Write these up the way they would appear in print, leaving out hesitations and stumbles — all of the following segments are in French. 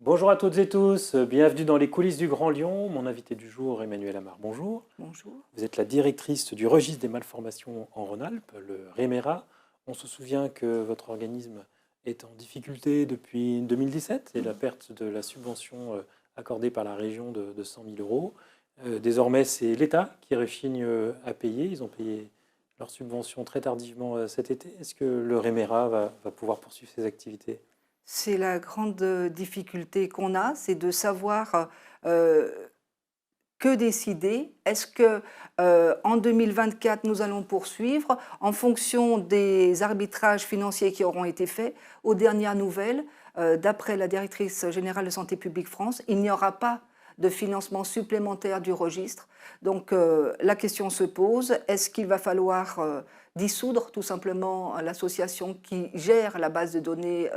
Bonjour à toutes et tous, bienvenue dans les coulisses du Grand Lyon. Mon invité du jour, Emmanuelle Amar, bonjour. Bonjour. Vous êtes la directrice du registre des malformations en Rhône-Alpes, le REMERA. On se souvient que votre organisme est en difficulté depuis 2017 et la perte de la subvention accordée par la région de 100 000 euros. Désormais, c'est l'État qui rechigne à payer. Ils ont payé leur subvention très tardivement cet été. Est-ce que le REMERA va pouvoir poursuivre ses activités? C'est la grande difficulté qu'on a, c'est de savoir euh, que décider. Est-ce que en 2024 nous allons poursuivre en fonction des arbitrages financiers qui auront été faits? Aux dernières nouvelles, d'après la directrice générale de Santé publique France, il n'y aura pas de financement supplémentaire du registre. Donc la question se pose, est-ce qu'il va falloir dissoudre tout simplement l'association qui gère la base de données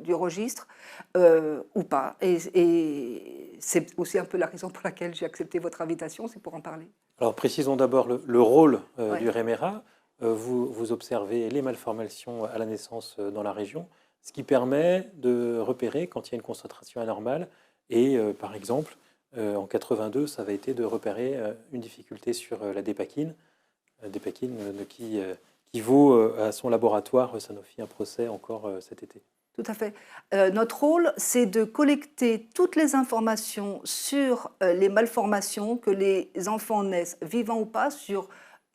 du registre ou pas? Et c'est aussi un peu la raison pour laquelle j'ai accepté votre invitation, c'est pour en parler. Alors précisons d'abord le rôle Ouais. du REMERA. Vous observez les malformations à la naissance dans la région, ce qui permet de repérer quand il y a une concentration anormale. Et par exemple, en 82, ça avait été de repérer une difficulté sur la dépakine, dépakine qui vaut à son laboratoire Sanofi un procès encore cet été. Tout à fait. Notre rôle, c'est de collecter toutes les informations sur les malformations que les enfants naissent, vivants ou pas, sur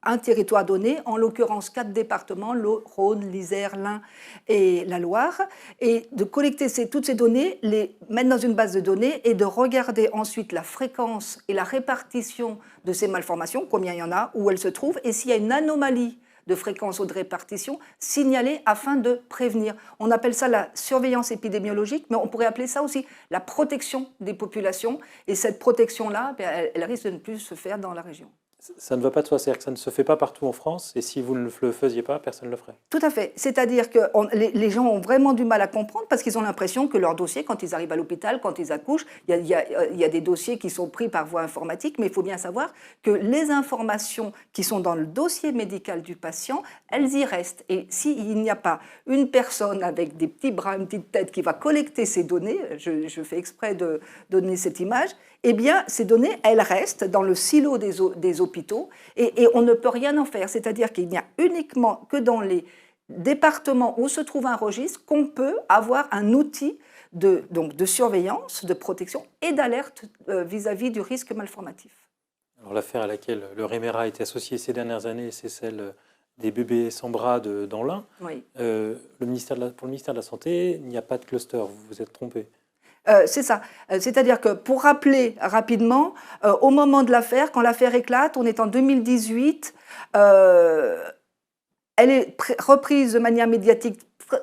un territoire donné, en l'occurrence 4 départements, le Rhône, l'Isère, l'Ain et la Loire, et de collecter toutes ces données, les mettre dans une base de données et de regarder ensuite la fréquence et la répartition de ces malformations, combien il y en a, où elles se trouvent, et s'il y a une anomalie de fréquence ou de répartition, signaler afin de prévenir. On appelle ça la surveillance épidémiologique, mais on pourrait appeler ça aussi la protection des populations. Et cette protection-là, elle risque de ne plus se faire dans la région. Ça ne va pas de soi, c'est-à-dire que ça ne se fait pas partout en France, et si vous ne le faisiez pas, personne ne le ferait. Tout à fait. C'est-à-dire que les gens ont vraiment du mal à comprendre parce qu'ils ont l'impression que leur dossier, quand ils arrivent à l'hôpital, quand ils accouchent, il y a des dossiers qui sont pris par voie informatique, mais il faut bien savoir que les informations qui sont dans le dossier médical du patient, elles y restent. Et s'il n'y a pas une personne avec des petits bras, une petite tête qui va collecter ces données, je fais exprès de donner cette image, eh bien, ces données, elles restent dans le silo des hôpitaux et on ne peut rien en faire. C'est-à-dire qu'il n'y a uniquement que dans les départements où se trouve un registre qu'on peut avoir un outil donc de surveillance, de protection et d'alerte vis-à-vis du risque malformatif. Alors l'affaire à laquelle le REMERA a été associé ces dernières années, c'est celle des bébés sans bras dans l'Ain. Oui. Pour le ministère de la Santé, il n'y a pas de cluster, vous vous êtes trompé. C'est ça. C'est-à-dire que pour rappeler rapidement, au moment de l'affaire, quand l'affaire éclate, on est en 2018, elle est reprise de manière médiatique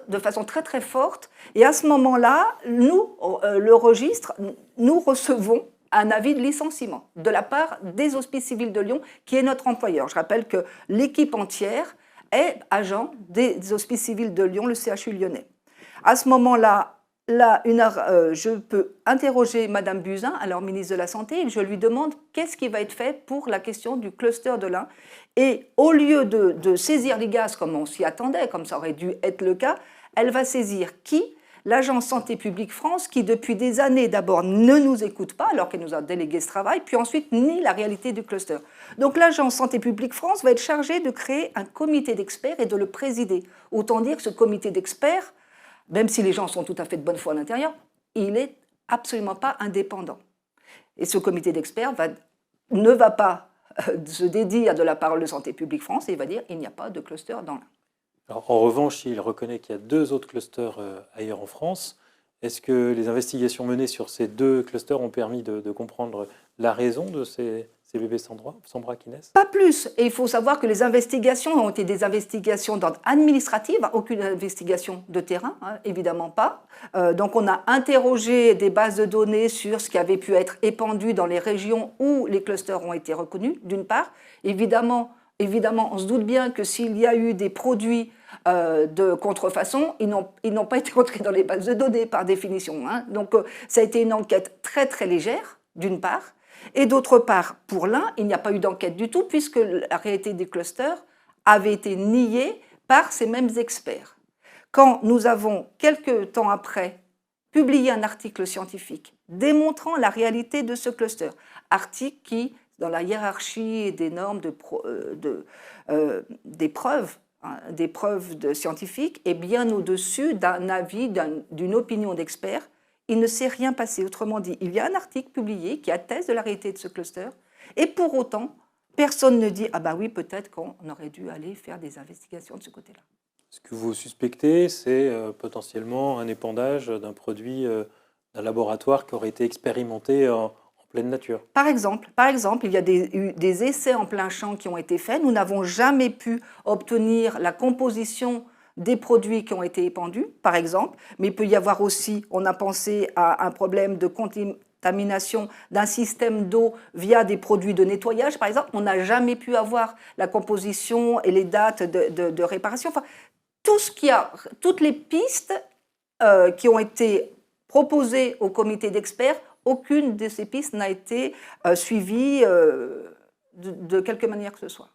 de façon très très forte. Et à ce moment-là, nous, le registre, nous recevons un avis de licenciement de la part des Hospices civils de Lyon, qui est notre employeur. Je rappelle que l'équipe entière est agent des Hospices civils de Lyon, le CHU lyonnais. À ce moment-là, je peux interroger Madame Buzyn, alors ministre de la Santé, et je lui demande qu'est-ce qui va être fait pour la question du cluster de l'Ain. Et au lieu de saisir l'IGAS comme on s'y attendait, comme ça aurait dû être le cas, elle va saisir qui? L'Agence Santé publique France, qui depuis des années d'abord ne nous écoute pas, alors qu'elle nous a délégué ce travail, puis ensuite nie la réalité du cluster. Donc l'Agence Santé publique France va être chargée de créer un comité d'experts et de le présider. Autant dire que ce comité d'experts, même si les gens sont tout à fait de bonne foi à l'intérieur, il n'est absolument pas indépendant. Et ce comité d'experts ne va pas se dédire de la parole de Santé publique France et il va dire qu'il n'y a pas de cluster dans l'Ain. Alors, en revanche, il reconnaît qu'il y a 2 autres clusters ailleurs en France. Est-ce que les investigations menées sur ces 2 clusters ont permis de comprendre la raison de ces bébés sans bras qui naissent? Pas plus. Et il faut savoir que les investigations ont été des investigations d'ordre administratif, aucune investigation de terrain, hein, évidemment pas. Donc on a interrogé des bases de données sur ce qui avait pu être épandu dans les régions où les clusters ont été reconnus, d'une part. Évidemment, on se doute bien que s'il y a eu des produits de contrefaçon, ils n'ont pas été rentrés dans les bases de données par définition. Hein. Donc ça a été une enquête très très légère, d'une part. Et d'autre part, pour l'Ain, il n'y a pas eu d'enquête du tout, puisque la réalité des clusters avait été niée par ces mêmes experts. Quand nous avons, quelques temps après, publié un article scientifique démontrant la réalité de ce cluster. Article qui, dans la hiérarchie des normes des preuves, des preuves scientifiques, est bien au-dessus d'un avis, d'une opinion d'experts. Il ne s'est rien passé. Autrement dit, il y a un article publié qui atteste de la réalité de ce cluster, et pour autant, personne ne dit « Ah ben oui, peut-être qu'on aurait dû aller faire des investigations de ce côté-là ». Ce que vous suspectez, c'est potentiellement un épandage d'un produit d'un laboratoire qui aurait été expérimenté en pleine nature. Par exemple, il y a des essais en plein champ qui ont été faits. Nous n'avons jamais pu obtenir la composition des produits qui ont été épandus, par exemple, mais il peut y avoir aussi, on a pensé à un problème de contamination d'un système d'eau via des produits de nettoyage, par exemple. On n'a jamais pu avoir la composition et les dates de réparation. Enfin, toutes les pistes qui ont été proposées au comité d'experts, aucune de ces pistes n'a été suivie de quelque manière que ce soit.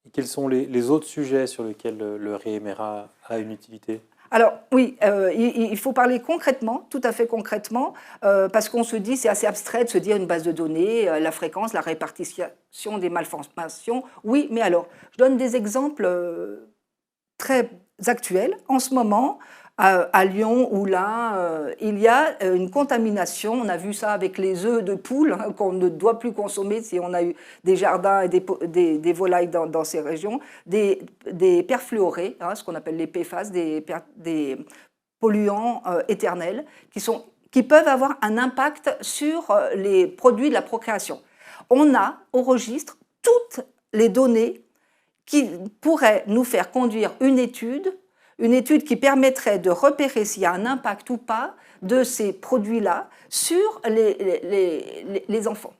Et quels sont les autres sujets sur lesquels le REMERA a une utilité ? Alors oui, il faut parler concrètement, tout à fait concrètement, parce qu'on se dit, c'est assez abstrait de se dire une base de données, la fréquence, la répartition des malformations. Oui, mais alors, je donne des exemples très actuels. En ce moment, à Lyon, où là, il y a une contamination. On a vu ça avec les œufs de poule qu'on ne doit plus consommer si on a eu des jardins et des volailles dans ces régions, des perfluorés, ce qu'on appelle les PFAS, des polluants éternels, qui peuvent avoir un impact sur les produits de la procréation. On a au registre toutes les données qui pourraient nous faire conduire une étude qui permettrait de repérer s'il y a un impact ou pas de ces produits-là sur les enfants.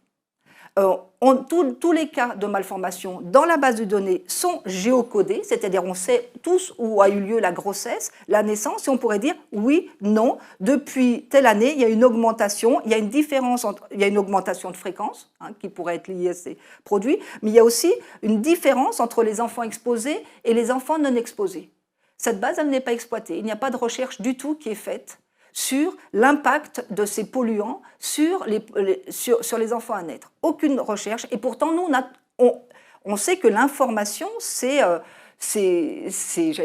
Tous les cas de malformation dans la base de données sont géocodés, c'est-à-dire on sait tous où a eu lieu la grossesse, la naissance, et on pourrait dire oui, non, depuis telle année, il y a une augmentation, il y a une augmentation de fréquence qui pourrait être liée à ces produits, mais il y a aussi une différence entre les enfants exposés et les enfants non exposés. Cette base, elle n'est pas exploitée. Il n'y a pas de recherche du tout qui est faite sur l'impact de ces polluants sur les enfants à naître. Aucune recherche. Et pourtant, nous, on sait que l'information, j'allais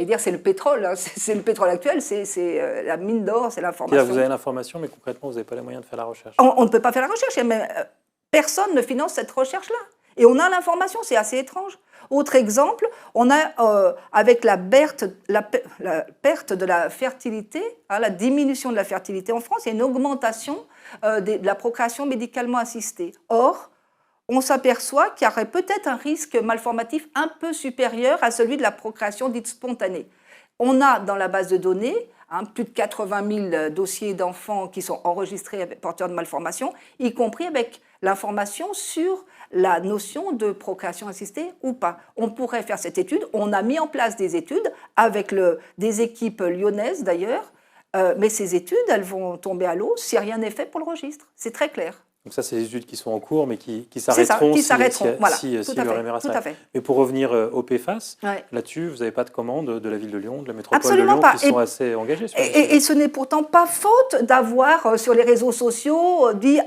dire, c'est le pétrole. C'est le pétrole actuel, c'est la mine d'or, c'est l'information. Vous avez l'information, mais concrètement, vous n'avez pas les moyens de faire la recherche. On ne peut pas faire la recherche, mais personne ne finance cette recherche-là. Et on a l'information, c'est assez étrange. Autre exemple, on a avec la perte de la fertilité, la diminution de la fertilité en France, il y a une augmentation de la procréation médicalement assistée. Or, on s'aperçoit qu'il y aurait peut-être un risque malformatif un peu supérieur à celui de la procréation dite spontanée. On a dans la base de données plus de 80 000 dossiers d'enfants qui sont enregistrés porteurs de malformations, y compris avec l'information sur la notion de procréation assistée ou pas. On pourrait faire cette étude. On a mis en place des études avec des équipes lyonnaises d'ailleurs, mais ces études, elles vont tomber à l'eau si rien n'est fait pour le registre. C'est très clair. Donc ça, c'est des études qui sont en cours, mais qui s'arrêteront si le REMERA s'arrête. Mais pour revenir au PFAS, là-dessus, vous n'avez pas de commande de la ville de Lyon, de la métropole de Lyon, qui sont assez engagés sur et ce n'est pourtant pas faute d'avoir sur les réseaux sociaux dit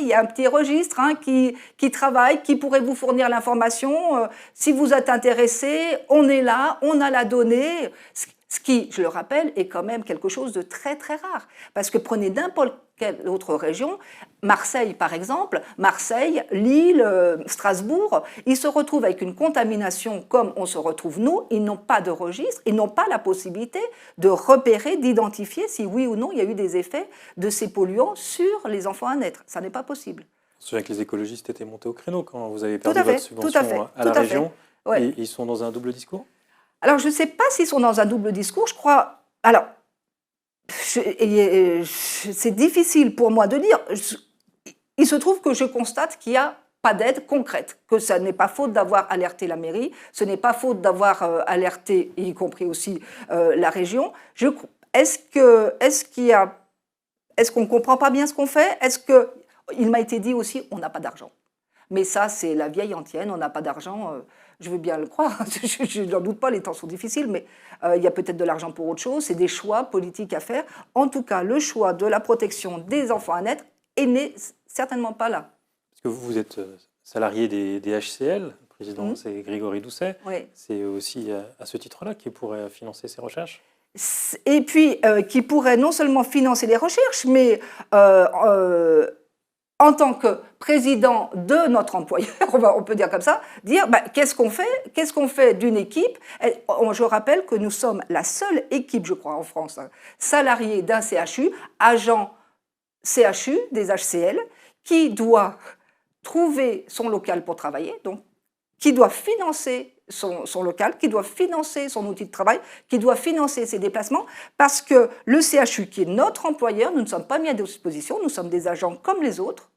il y a un petit registre qui travaille, qui pourrait vous fournir l'information. Si vous êtes intéressé, on est là, on a la donnée. Ce qui, je le rappelle, est quand même quelque chose de très très rare. Parce que prenez n'importe quelle autre région, Marseille par exemple, Marseille, Lille, Strasbourg, ils se retrouvent avec une contamination comme on se retrouve nous, ils n'ont pas de registre, ils n'ont pas la possibilité de repérer, d'identifier si oui ou non il y a eu des effets de ces polluants sur les enfants à naître. Ça n'est pas possible. Je me souviens que les écologistes étaient montés au créneau quand vous avez perdu votre subvention à la région. Et ils sont dans un double discours ? Alors, je ne sais pas s'ils sont dans un double discours, je crois... Alors, c'est difficile pour moi de dire. Il se trouve que je constate qu'il n'y a pas d'aide concrète, que ce n'est pas faute d'avoir alerté la mairie, ce n'est pas faute d'avoir alerté, y compris aussi la région. Est-ce qu'on ne comprend pas bien ce qu'on fait ? Il m'a été dit aussi, on n'a pas d'argent. Mais ça, c'est la vieille antienne, on n'a pas d'argent. je veux bien le croire, je n'en doute pas, les temps sont difficiles, mais il y a peut-être de l'argent pour autre chose, c'est des choix politiques à faire. En tout cas, le choix de la protection des enfants à naître n'est certainement pas là. Parce que vous êtes salarié des HCL, le président c'est Grégory Doucet, Oui. c'est aussi à ce titre-là qu'il pourrait financer ces recherches? Et puis, qui pourrait non seulement financer les recherches, mais en tant que président de notre employeur, on peut dire comme ça, dire qu'est-ce qu'on fait d'une équipe. Je rappelle que nous sommes la seule équipe, je crois, en France, salariée d'un CHU, agent CHU, des HCL, qui doit trouver son local pour travailler, donc qui doit financer son local, qui doit financer son outil de travail, qui doit financer ses déplacements, parce que le CHU, qui est notre employeur, nous ne sommes pas mis à disposition, nous sommes des agents comme les autres,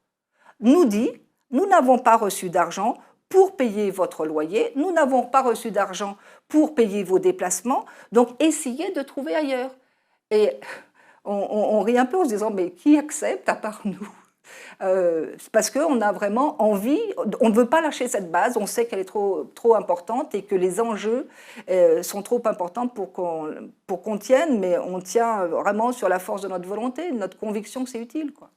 nous dit, nous n'avons pas reçu d'argent pour payer votre loyer, nous n'avons pas reçu d'argent pour payer vos déplacements, donc essayez de trouver ailleurs. Et on rit un peu en se disant, mais qui accepte à part nous? Parce qu'on a vraiment envie, on ne veut pas lâcher cette base, on sait qu'elle est trop importante et que les enjeux sont trop importants pour qu'on tienne, mais on tient vraiment sur la force de notre volonté, de notre conviction que c'est utile, quoi.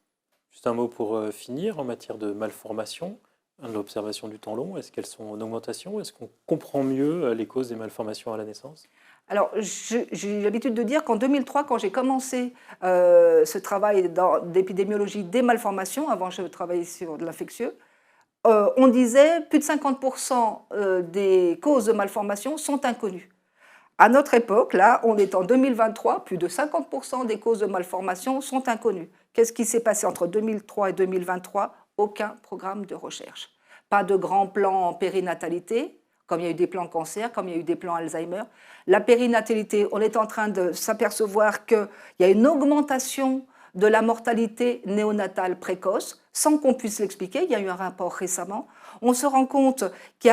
Juste un mot pour finir, en matière de malformation, de l'observation du temps long, est-ce qu'elles sont en augmentation? Est-ce qu'on comprend mieux les causes des malformations à la naissance? Alors, j'ai l'habitude de dire qu'en 2003, quand j'ai commencé ce travail d'épidémiologie des malformations, avant je travaillais sur de l'infectieux, on disait plus de 50% des causes de malformations sont inconnues. À notre époque, là, on est en 2023, plus de 50% des causes de malformations sont inconnues. Qu'est-ce qui s'est passé entre 2003 et 2023? Aucun programme de recherche. Pas de grand plan en périnatalité, comme il y a eu des plans cancer, comme il y a eu des plans Alzheimer. La périnatalité, on est en train de s'apercevoir qu'il y a une augmentation de la mortalité néonatale précoce, sans qu'on puisse l'expliquer. Il y a eu un rapport récemment. On se rend compte qu'il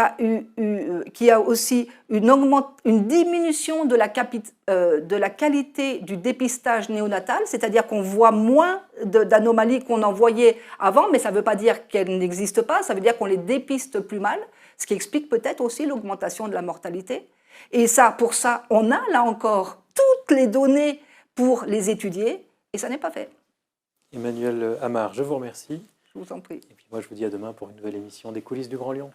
y a aussi une diminution de la qualité du dépistage néonatal, c'est-à-dire qu'on voit moins d'anomalies qu'on en voyait avant, mais ça ne veut pas dire qu'elles n'existent pas, ça veut dire qu'on les dépiste plus mal, ce qui explique peut-être aussi l'augmentation de la mortalité. Et pour ça, on a là encore toutes les données pour les étudier, et ça n'est pas fait. Emmanuelle Amar, je vous remercie. Je vous en prie. Et puis moi, je vous dis à demain pour une nouvelle émission des coulisses du Grand Lyon.